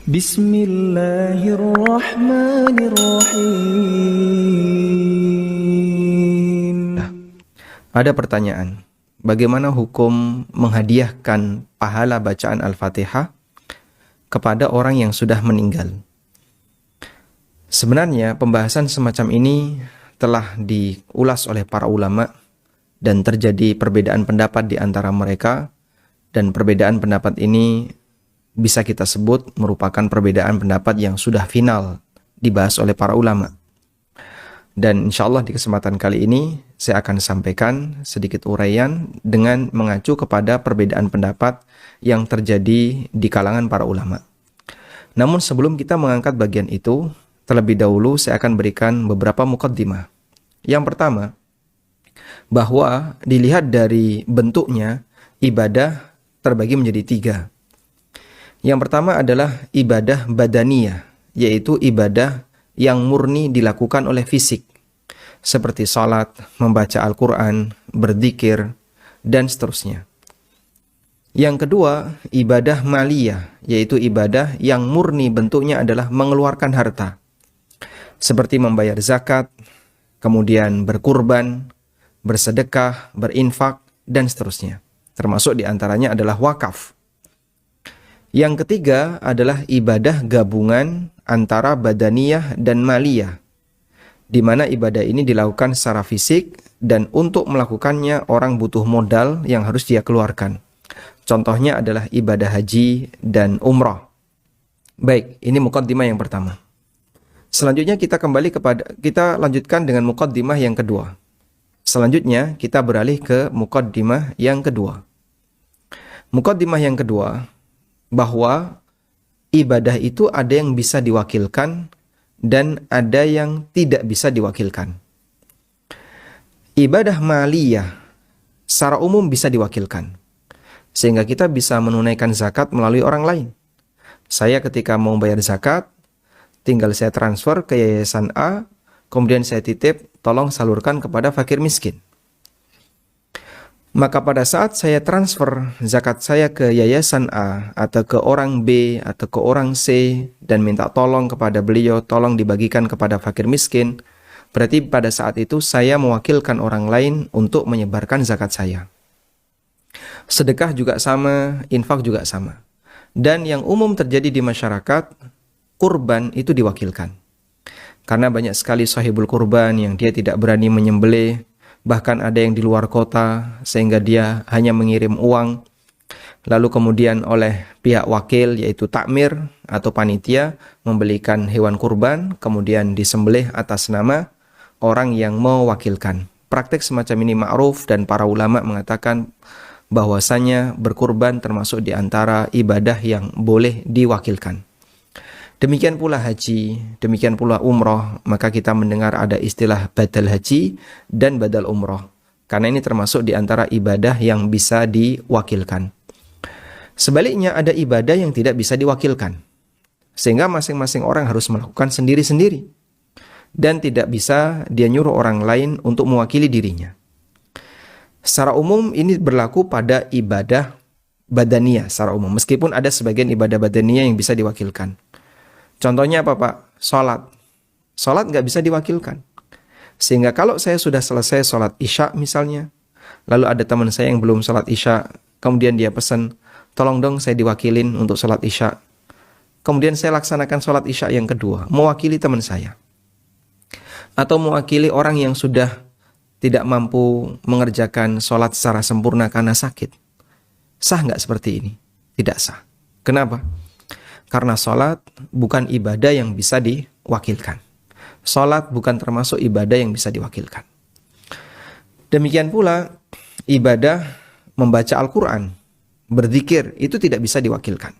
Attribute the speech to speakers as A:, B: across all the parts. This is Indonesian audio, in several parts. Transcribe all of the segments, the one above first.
A: Bismillahirrahmanirrahim.
B: Ada pertanyaan, bagaimana hukum menghadiahkan pahala bacaan Al-Fatihah kepada orang yang sudah meninggal? Sebenarnya pembahasan semacam ini telah diulas oleh para ulama dan terjadi perbedaan pendapat di antara mereka, dan perbedaan pendapat ini bisa kita sebut merupakan perbedaan pendapat yang sudah final dibahas oleh para ulama. Dan insya Allah di kesempatan kali ini saya akan sampaikan sedikit uraian dengan mengacu kepada perbedaan pendapat yang terjadi di kalangan para ulama. Namun sebelum kita mengangkat bagian itu, terlebih dahulu saya akan berikan beberapa muqaddimah. Yang pertama, bahwa dilihat dari bentuknya, ibadah terbagi menjadi 3. Yang pertama adalah ibadah badaniyah, yaitu ibadah yang murni dilakukan oleh fisik, seperti salat, membaca Al-Quran, berzikir, dan seterusnya. Yang kedua, ibadah maliyah, yaitu ibadah yang murni bentuknya adalah mengeluarkan harta, seperti membayar zakat, kemudian berkurban, bersedekah, berinfak, dan seterusnya. Termasuk diantaranya adalah wakaf. Yang ketiga adalah ibadah gabungan antara badaniyah dan maliyah, di mana ibadah ini dilakukan secara fisik dan untuk melakukannya orang butuh modal yang harus dia keluarkan. Contohnya adalah ibadah haji dan umrah. Baik, ini muqaddimah yang pertama. Selanjutnya kita lanjutkan dengan muqaddimah yang kedua. Selanjutnya kita beralih ke muqaddimah yang kedua. Muqaddimah yang kedua, bahwa ibadah itu ada yang bisa diwakilkan dan ada yang tidak bisa diwakilkan. Ibadah maliyah secara umum bisa diwakilkan, sehingga kita bisa menunaikan zakat melalui orang lain. Saya ketika mau bayar zakat, tinggal saya transfer ke yayasan A, kemudian saya titip, tolong salurkan kepada fakir miskin. Maka pada saat saya transfer zakat saya ke yayasan A atau ke orang B atau ke orang C dan minta tolong kepada beliau, tolong dibagikan kepada fakir miskin, berarti pada saat itu saya mewakilkan orang lain untuk menyebarkan zakat saya. Sedekah juga sama, infak juga sama. Dan yang umum terjadi di masyarakat, kurban itu diwakilkan. Karena banyak sekali sahibul kurban yang dia tidak berani menyembelih, bahkan ada yang di luar kota sehingga dia hanya mengirim uang, lalu kemudian oleh pihak wakil yaitu takmir atau panitia membelikan hewan kurban, kemudian disembelih atas nama orang yang mewakilkan. Praktek semacam ini ma'ruf dan para ulama mengatakan bahwasanya berkurban termasuk di antara ibadah yang boleh diwakilkan. Demikian pula haji, demikian pula umroh, maka kita mendengar ada istilah badal haji dan badal umroh. Karena ini termasuk di antara ibadah yang bisa diwakilkan. Sebaliknya ada ibadah yang tidak bisa diwakilkan, sehingga masing-masing orang harus melakukan sendiri-sendiri. Dan tidak bisa dia nyuruh orang lain untuk mewakili dirinya. Secara umum ini berlaku pada ibadah badaniyah secara umum, meskipun ada sebagian ibadah badaniyah yang bisa diwakilkan. Contohnya apa Pak? Sholat. Sholat nggak bisa diwakilkan. Sehingga kalau saya sudah selesai sholat isya misalnya, lalu ada teman saya yang belum sholat isya, kemudian dia pesan, tolong dong saya diwakilin untuk sholat isya. Kemudian saya laksanakan sholat isya yang kedua, mewakili teman saya. Atau mewakili orang yang sudah tidak mampu mengerjakan sholat secara sempurna karena sakit. Sah nggak seperti ini? Tidak sah. Kenapa? Karena sholat bukan ibadah yang bisa diwakilkan. Sholat bukan termasuk ibadah yang bisa diwakilkan. Demikian pula ibadah membaca Al-Quran, berzikir, itu tidak bisa diwakilkan.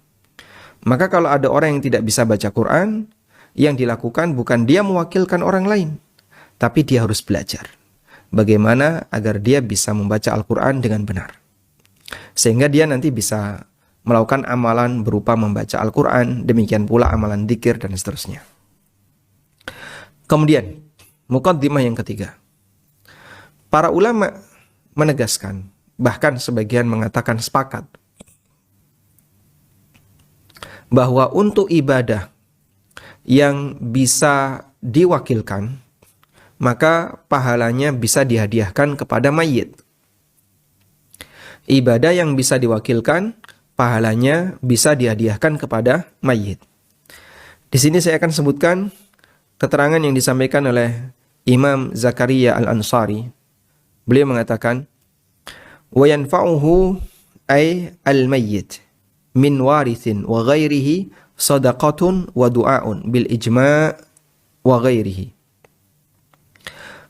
B: Maka kalau ada orang yang tidak bisa baca Quran, yang dilakukan bukan dia mewakilkan orang lain, tapi dia harus belajar bagaimana agar dia bisa membaca Al-Quran dengan benar. Sehingga dia nanti bisa melakukan amalan berupa membaca Al-Quran, demikian pula amalan dzikir dan seterusnya. Kemudian, muqaddimah yang ketiga. Para ulama menegaskan, bahkan sebagian mengatakan sepakat, bahwa untuk ibadah yang bisa diwakilkan, maka pahalanya bisa dihadiahkan kepada mayit. Ibadah yang bisa diwakilkan, pahalanya bisa dihadiahkan kepada mayit. Di sini saya akan sebutkan keterangan yang disampaikan oleh Imam Zakaria Al-Ansari. Beliau mengatakan, wa yanfa'uhu ay al-mayyit min warithin wa ghairihi sadaqatun wa du'aun bil ijma' wa ghairihi.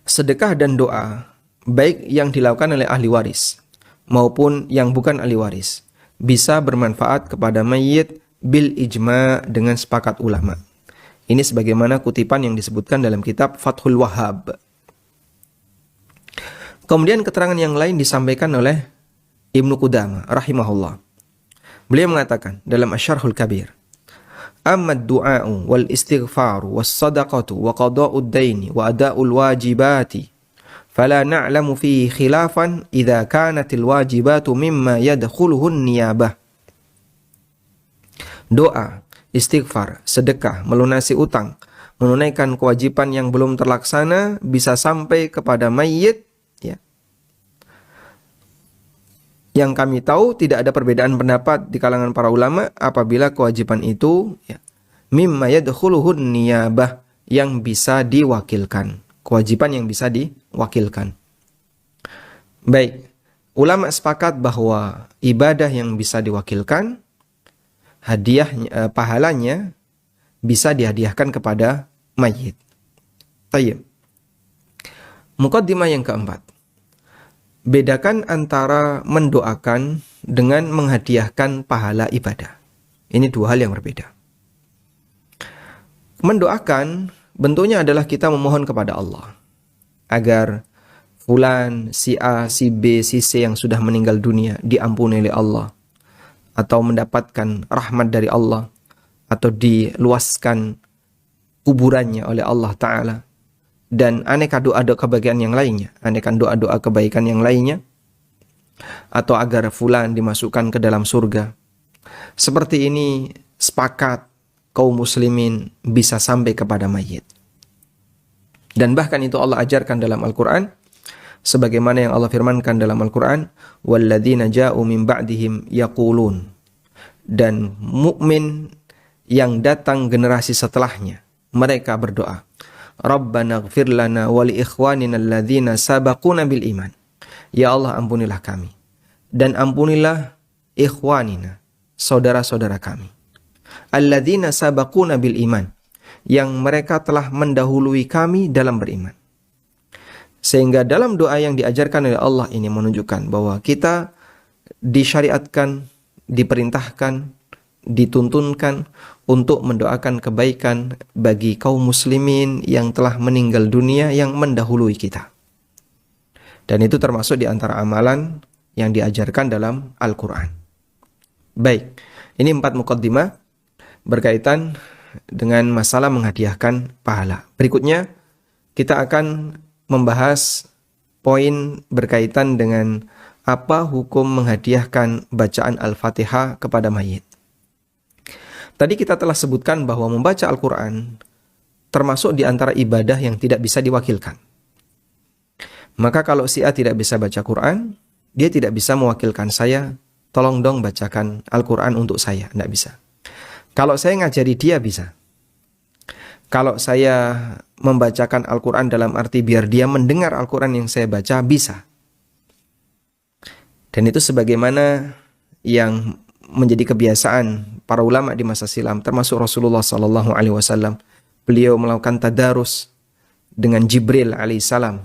B: Sedekah dan doa, baik yang dilakukan oleh ahli waris maupun yang bukan ahli waris, bisa bermanfaat kepada mayit bil ijma' dengan sepakat ulama. Ini sebagaimana kutipan yang disebutkan dalam kitab Fathul Wahhab. Kemudian keterangan yang lain disampaikan oleh Ibnu Qudamah rahimahullah. Beliau mengatakan dalam Asy-Syarhul Kabir, amma ad-du'a'u wal istighfaru was sadaqatu wa qada'ud daini wa ada'ul wajibati fala na'lamu fihi khilafan idza kanatil wajibatu mimma yadkhuluhu an-niyabah. Doa, istighfar, sedekah, melunasi utang, menunaikan kewajiban yang belum terlaksana bisa sampai kepada mayit, ya. Yang kami tahu tidak ada perbedaan pendapat di kalangan para ulama apabila kewajiban itu, ya, mimma yadkhuluhu niyabah, yang bisa diwakilkan, kewajiban yang bisa diwakilkan. Baik, ulama sepakat bahwa ibadah yang bisa diwakilkan, hadiah pahalanya bisa dihadiahkan kepada mayit. Tayyib. Muqaddimah yang keempat. Bedakan antara mendoakan dengan menghadiahkan pahala ibadah. Ini dua hal yang berbeda. Mendoakan bentuknya adalah kita memohon kepada Allah agar fulan, si A, si B, si C yang sudah meninggal dunia diampuni oleh Allah, atau mendapatkan rahmat dari Allah, atau diluaskan kuburannya oleh Allah Ta'ala, dan aneka doa-doa kebaikan yang lainnya, aneka doa-doa kebaikan yang lainnya, atau agar fulan dimasukkan ke dalam surga. Seperti ini sepakat kaum muslimin bisa sampai kepada mayit. Dan bahkan itu Allah ajarkan dalam Al-Quran, sebagaimana yang Allah firmankan dalam Al-Quran, walladzina ja'u min ba'dihim yaqulun, dan mukmin yang datang generasi setelahnya, mereka berdoa, Rabbana ighfir lana wa li ikhwanina alladzina sabaquna bil iman. Ya Allah, ampunilah kami dan ampunilah ikhwanina, saudara-saudara kami, alladzina sabaquna bil iman, yang mereka telah mendahului kami dalam beriman. Sehingga dalam doa yang diajarkan oleh Allah ini menunjukkan bahwa kita disyariatkan, diperintahkan, dituntunkan untuk mendoakan kebaikan bagi kaum muslimin yang telah meninggal dunia yang mendahului kita. Dan itu termasuk di antara amalan yang diajarkan dalam Al-Quran. Baik, ini 4 muqaddimah berkaitan dengan masalah menghadiahkan pahala. Berikutnya kita akan membahas poin berkaitan dengan apa hukum menghadiahkan bacaan Al-Fatihah kepada mayit. Tadi kita telah sebutkan bahwa membaca Al-Quran termasuk di antara ibadah yang tidak bisa diwakilkan. Maka kalau si A tidak bisa baca Quran, dia tidak bisa mewakilkan saya, tolong dong bacakan Al-Quran untuk saya. Tidak bisa. Kalau saya ngajari dia bisa. Kalau saya membacakan Al-Quran dalam arti biar dia mendengar Al-Quran yang saya baca, bisa. Dan itu sebagaimana yang menjadi kebiasaan para ulama di masa silam, termasuk Rasulullah SAW. Beliau melakukan tadarus dengan Jibril alaihissalam,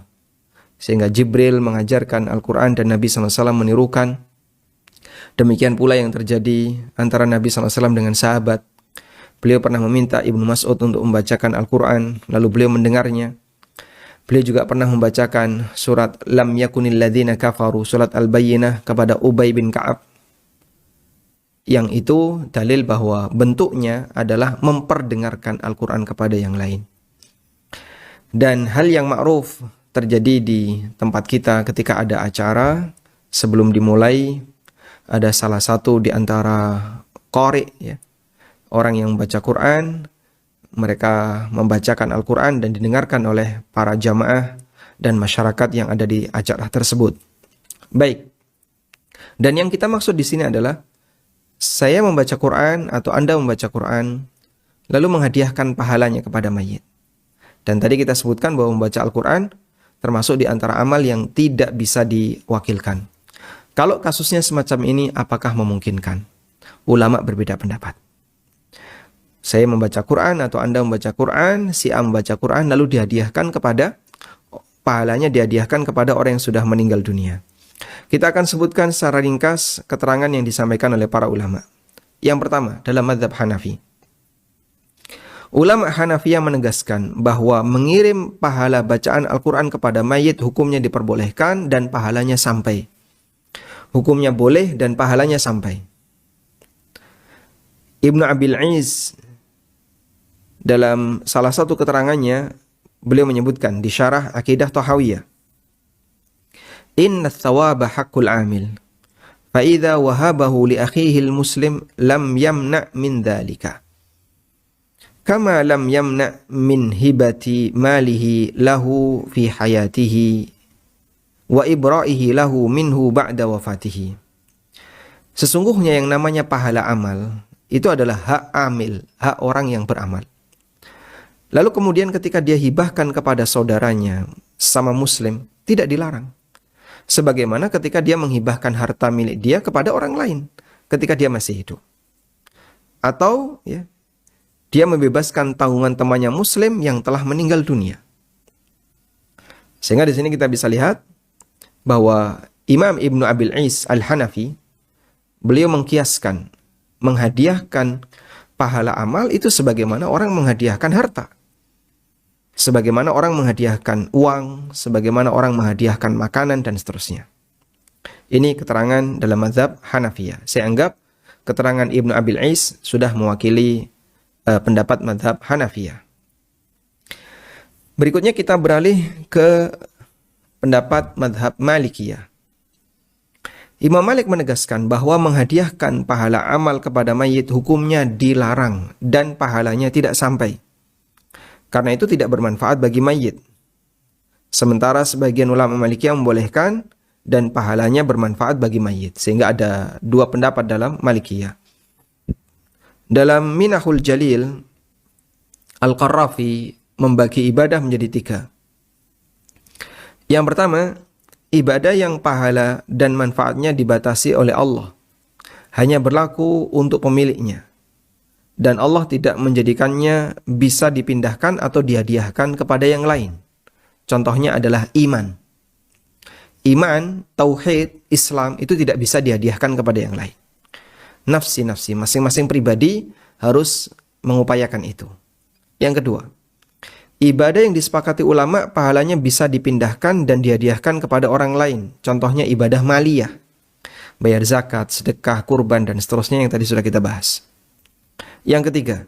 B: sehingga Jibril mengajarkan Al-Quran dan Nabi SAW menirukan. Demikian pula yang terjadi antara Nabi SAW dengan sahabat. Beliau pernah meminta Ibnu Mas'ud untuk membacakan Al-Quran, lalu beliau mendengarnya. Beliau juga pernah membacakan surat Lam yakunil ladzina kafaru, surat Al-Bayyinah, kepada Ubay bin Ka'ab. Yang itu dalil bahwa bentuknya adalah memperdengarkan Al-Quran kepada yang lain. Dan hal yang ma'ruf terjadi di tempat kita ketika ada acara, sebelum dimulai, ada salah satu di antara qari, ya, orang yang membaca Quran, mereka membacakan Al-Quran dan didengarkan oleh para jamaah dan masyarakat yang ada di acara tersebut. Baik. Dan yang kita maksud di sini adalah saya membaca Quran atau Anda membaca Quran lalu menghadiahkan pahalanya kepada mayit. Dan tadi kita sebutkan bahwa membaca Al-Quran termasuk di antara amal yang tidak bisa diwakilkan. Kalau kasusnya semacam ini, apakah memungkinkan? Ulama berbeda pendapat. Saya membaca Quran atau Anda membaca Quran, si A membaca Quran lalu pahalanya dihadiahkan kepada orang yang sudah meninggal dunia. Kita akan sebutkan secara ringkas keterangan yang disampaikan oleh para ulama. Yang pertama, dalam mazhab Hanafi. Ulama Hanafiyah menegaskan bahwa mengirim pahala bacaan Al-Quran kepada mayit hukumnya diperbolehkan dan pahalanya sampai. Hukumnya boleh dan pahalanya sampai. Ibnu Abil Iz dalam salah satu keterangannya, beliau menyebutkan di syarah Aqidah Tahawiyah, Inna thawaba haqqul amil, fa idza wahabahu li akhihi al-muslim lam yamna' min dhalika. Kama lam yamna' min hibati malihi lahu fi hayatihi wa ibra'ihi lahu minhu ba'da wafatihi. Sesungguhnya yang namanya pahala amal itu adalah hak amil, hak orang yang beramal. Lalu kemudian ketika dia hibahkan kepada saudaranya sama muslim, tidak dilarang. Sebagaimana ketika dia menghibahkan harta milik dia kepada orang lain ketika dia masih hidup. Atau dia membebaskan tanggungan temannya muslim yang telah meninggal dunia. Sehingga di sini kita bisa lihat bahwa Imam Ibnu Abil Is Al-Hanafi, beliau mengkiaskan, menghadiahkan pahala amal itu sebagaimana orang menghadiahkan harta. Sebagaimana orang menghadiahkan uang, sebagaimana orang menghadiahkan makanan dan seterusnya. Ini keterangan dalam mazhab Hanafiyah. Saya anggap keterangan Ibnu Abil Is sudah mewakili pendapat mazhab Hanafiyah. Berikutnya kita beralih ke pendapat mazhab Malikiyah. Imam Malik menegaskan bahwa menghadiahkan pahala amal kepada mayit hukumnya dilarang dan pahalanya tidak sampai. Karena itu tidak bermanfaat bagi mayit. Sementara sebagian ulama Malikiyah membolehkan dan pahalanya bermanfaat bagi mayit. Sehingga ada dua pendapat dalam Malikiyah. Dalam Minahul Jalil, Al-Qarrafi membagi ibadah menjadi 3. Yang pertama, ibadah yang pahala dan manfaatnya dibatasi oleh Allah, hanya berlaku untuk pemiliknya, dan Allah tidak menjadikannya bisa dipindahkan atau dihadiahkan kepada yang lain. Contohnya adalah iman. Iman, tauhid, Islam itu tidak bisa dihadiahkan kepada yang lain. Nafsi-nafsi, masing-masing pribadi harus mengupayakan itu. Yang kedua, ibadah yang disepakati ulama pahalanya bisa dipindahkan dan dihadiahkan kepada orang lain. Contohnya ibadah maliyah, bayar zakat, sedekah, kurban, dan seterusnya yang tadi sudah kita bahas. Yang ketiga,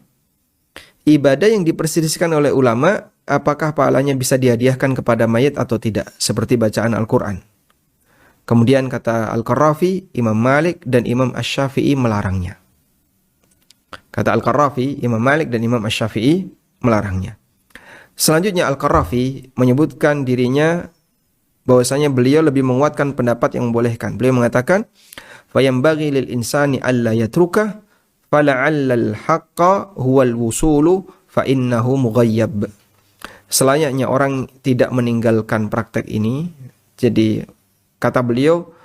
B: ibadah yang diperselisihkan oleh ulama apakah pahalanya bisa dihadiahkan kepada mayit atau tidak, seperti bacaan Al-Quran. Kemudian kata Al-Qarrafi, Imam Malik dan Imam Asy-Syafi'i melarangnya. Kata Al-Qarrafi, Imam Malik dan Imam Asy-Syafi'i melarangnya. Selanjutnya Al-Qarrafi menyebutkan dirinya bahwasanya beliau lebih menguatkan pendapat yang membolehkan. Beliau mengatakan, "Fayambaghi lil insani alla yatruka fala'allal haqqa huwal wusulu fa innahu mughayyab." Selayaknya orang tidak meninggalkan praktek ini. Jadi kata beliau,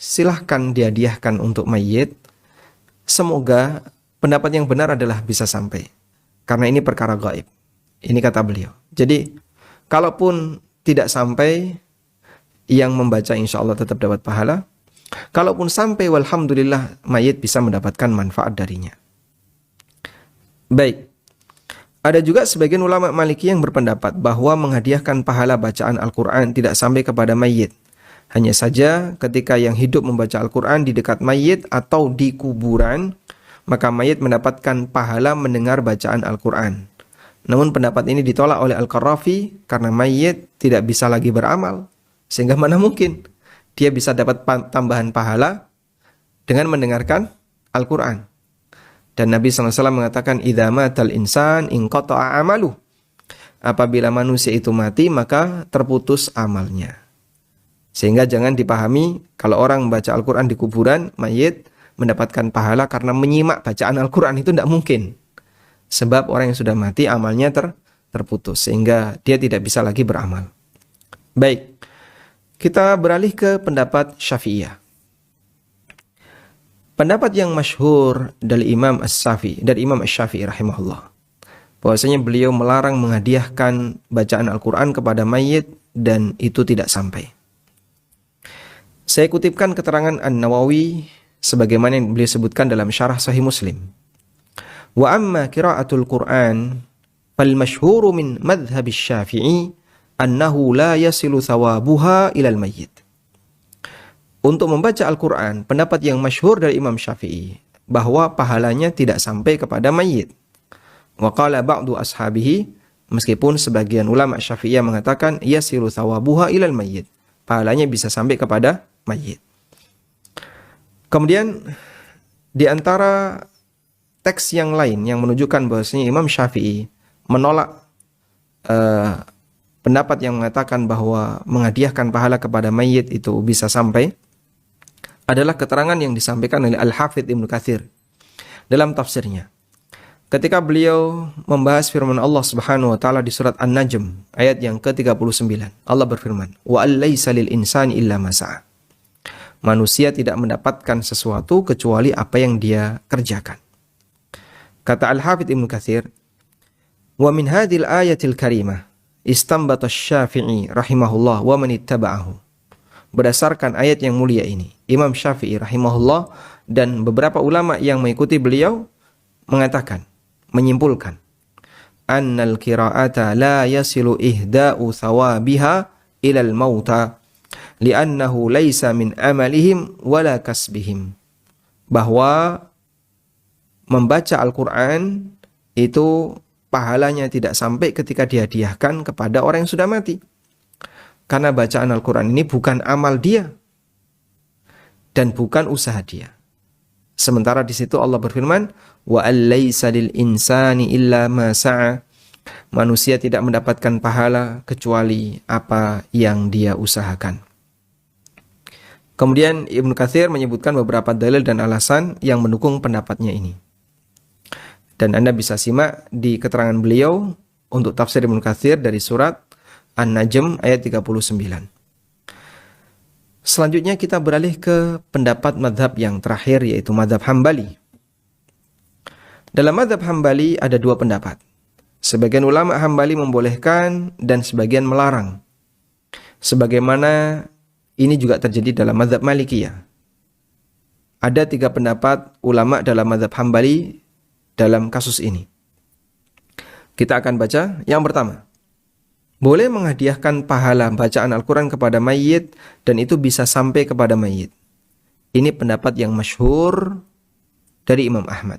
B: silahkan dihadiahkan untuk mayit. Semoga pendapat yang benar adalah bisa sampai. Karena ini perkara gaib. Ini kata beliau. Jadi, kalaupun tidak sampai, yang membaca insya Allah tetap dapat pahala. Kalaupun sampai, walhamdulillah, mayit bisa mendapatkan manfaat darinya. Baik. Ada juga sebagian ulama Maliki yang berpendapat bahwa menghadiahkan pahala bacaan Al-Quran tidak sampai kepada mayit. Hanya saja ketika yang hidup membaca Al-Quran di dekat mayit atau di kuburan, maka mayit mendapatkan pahala mendengar bacaan Al-Quran. Namun pendapat ini ditolak oleh Al-Qarrafi karena mayit tidak bisa lagi beramal. Sehingga mana mungkin dia bisa dapat tambahan pahala dengan mendengarkan Al-Quran. Dan Nabi SAW mengatakan, idza matal insan inqata'a amaluh. Apabila manusia itu mati, maka terputus amalnya. Sehingga jangan dipahami kalau orang membaca Al-Quran di kuburan, mayit mendapatkan pahala karena menyimak bacaan Al-Quran, itu tidak mungkin. Sebab orang yang sudah mati amalnya terputus, sehingga dia tidak bisa lagi beramal. Baik, kita beralih ke pendapat Syafi'iyah. Pendapat yang masyhur dari Imam Asy-Syafi'i rahimahullah, bahwasanya beliau melarang menghadiahkan bacaan Al-Quran kepada mayit dan itu tidak sampai. Saya kutipkan keterangan An-Nawawi sebagaimana yang beliau sebutkan dalam syarah Sahih Muslim. Wa amma qira'atul Qur'an fal masyhuru min madhhab Asy-Syafi'i annahu la yasilu thawabuha ilal mayyit. Untuk membaca Al-Quran, pendapat yang masyhur dari Imam Syafi'i bahwa pahalanya tidak sampai kepada mayit. Wa qala ba'du ashabihi, meskipun sebagian ulama Syafi'iyah mengatakan yasilu thawabuha ilal mayyit, pahalanya bisa sampai kepada mayit. Kemudian di antara teks yang lain yang menunjukkan bahwasanya Imam Syafi'i menolak pendapat yang mengatakan bahwa menghadiahkan pahala kepada mayit itu bisa sampai adalah keterangan yang disampaikan oleh Al-Hafidz Ibnu Katsir dalam tafsirnya. Ketika beliau membahas firman Allah Subhanahu wa taala di surat An-Najm ayat yang ke-39. Allah berfirman, "Wa allaisa lil insani illa ma sa'a." Manusia tidak mendapatkan sesuatu kecuali apa yang dia kerjakan. Kata Al-Hafidz Ibnu Katsir, "Wa min hadhil ayatil karimah istanbata Asy-Syafi'i rahimahullah wa man ittaba'ahu." Berdasarkan ayat yang mulia ini, Imam Syafi'i rahimahullah dan beberapa ulama yang mengikuti beliau mengatakan, menyimpulkan, annal qira'ata la yasilu ihda'u thawabiha ilal mauta li'annahu laysa min amalihim wala kasbihim. Bahwa membaca Al-Quran itu pahalanya tidak sampai ketika dihadiahkan kepada orang yang sudah mati. Karena bacaan Al-Quran ini bukan amal dia dan bukan usaha dia. Sementara di situ Allah berfirman, wa allaisa lil insani illa ma sa'a. Manusia tidak mendapatkan pahala kecuali apa yang dia usahakan. Kemudian Ibnu Katsir menyebutkan beberapa dalil dan alasan yang mendukung pendapatnya ini. Dan Anda bisa simak di keterangan beliau untuk tafsir Ibnu Katsir dari surat An-Najm ayat 39. Selanjutnya kita beralih ke pendapat madhab yang terakhir, yaitu madhab Hambali. Dalam madhab Hambali ada dua pendapat. Sebagian ulama Hambali membolehkan dan sebagian melarang. Sebagaimana ini juga terjadi dalam madhab Malikiyah. Ada 3 pendapat ulama dalam madhab Hambali dalam kasus ini. Kita akan baca yang pertama. Boleh menghadiahkan pahala bacaan Al-Quran kepada mayit dan itu bisa sampai kepada mayit. Ini pendapat yang masyhur dari Imam Ahmad.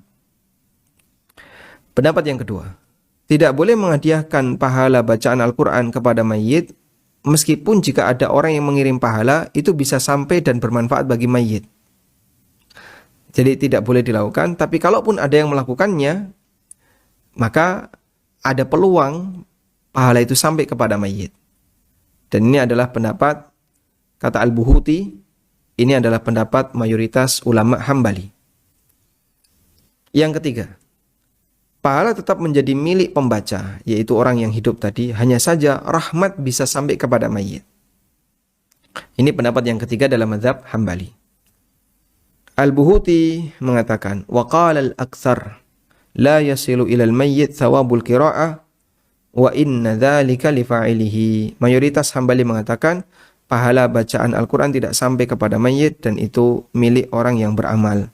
B: Pendapat yang kedua, tidak boleh menghadiahkan pahala bacaan Al-Quran kepada mayit meskipun jika ada orang yang mengirim pahala itu bisa sampai dan bermanfaat bagi mayit. Jadi tidak boleh dilakukan, tapi kalaupun ada yang melakukannya, maka ada peluang pahala itu sampai kepada mayit. Dan ini adalah pendapat, kata Al-Buhuti, ini adalah pendapat mayoritas ulama Hambali. Yang ketiga, pahala tetap menjadi milik pembaca, yaitu orang yang hidup tadi, hanya saja rahmat bisa sampai kepada mayit. Ini pendapat yang ketiga dalam mazhab Hambali. Al-Buhuti mengatakan, wa qala al-aktsar la yasilu ilal mayyit thawabul qira'ah wa inna dzalika li fa'ilihi. Mayoritas Hambali mengatakan pahala bacaan Al-Quran tidak sampai kepada mayit dan itu milik orang yang beramal.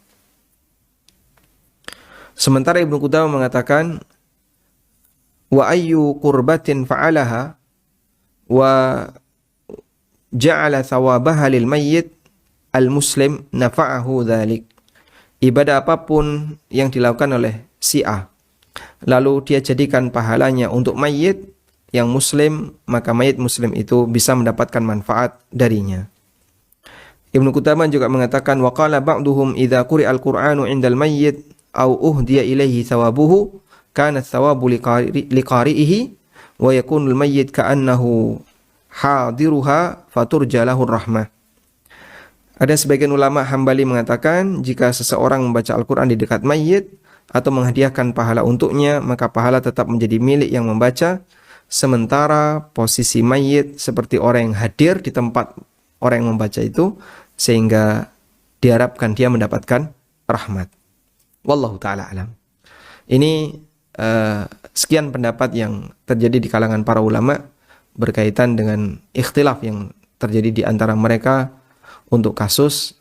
B: Sementara Ibnu Qudamah mengatakan wa ayyu qurbatin fa'alaha wa ja'ala thawabaha lil mayyit al-muslim nafa'ahu dzalik. Ibadah apapun yang dilakukan oleh si A, lalu dia jadikan pahalanya untuk mayit yang muslim, maka mayit muslim itu bisa mendapatkan manfaat darinya. Ibnu Qudamah juga mengatakan wa qala ba'duhum idza quri'al Qur'anu 'indal mayyit aw uhdiya ilaihi thawabuhu kana thawabu liqari'ihi wa yakunul mayyit ka'annahu hadiruha faturja lahu rahmah. Ada sebagian ulama Hambali mengatakan jika seseorang membaca Al-Quran di dekat mayit atau menghadiahkan pahala untuknya, maka pahala tetap menjadi milik yang membaca, sementara posisi mayit seperti orang yang hadir di tempat orang yang membaca itu, sehingga diharapkan dia mendapatkan rahmat. Wallahu ta'ala alam. Ini sekian pendapat yang terjadi di kalangan para ulama berkaitan dengan ikhtilaf yang terjadi di antara mereka untuk kasus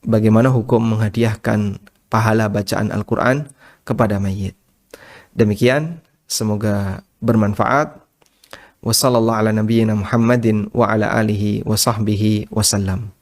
B: bagaimana hukum menghadiahkan pahala bacaan Al-Quran kepada mayit. Demikian, semoga bermanfaat. Wassallallahu ala nabiyyina Muhammadin wa ala alihi wa sahbihi wasallam.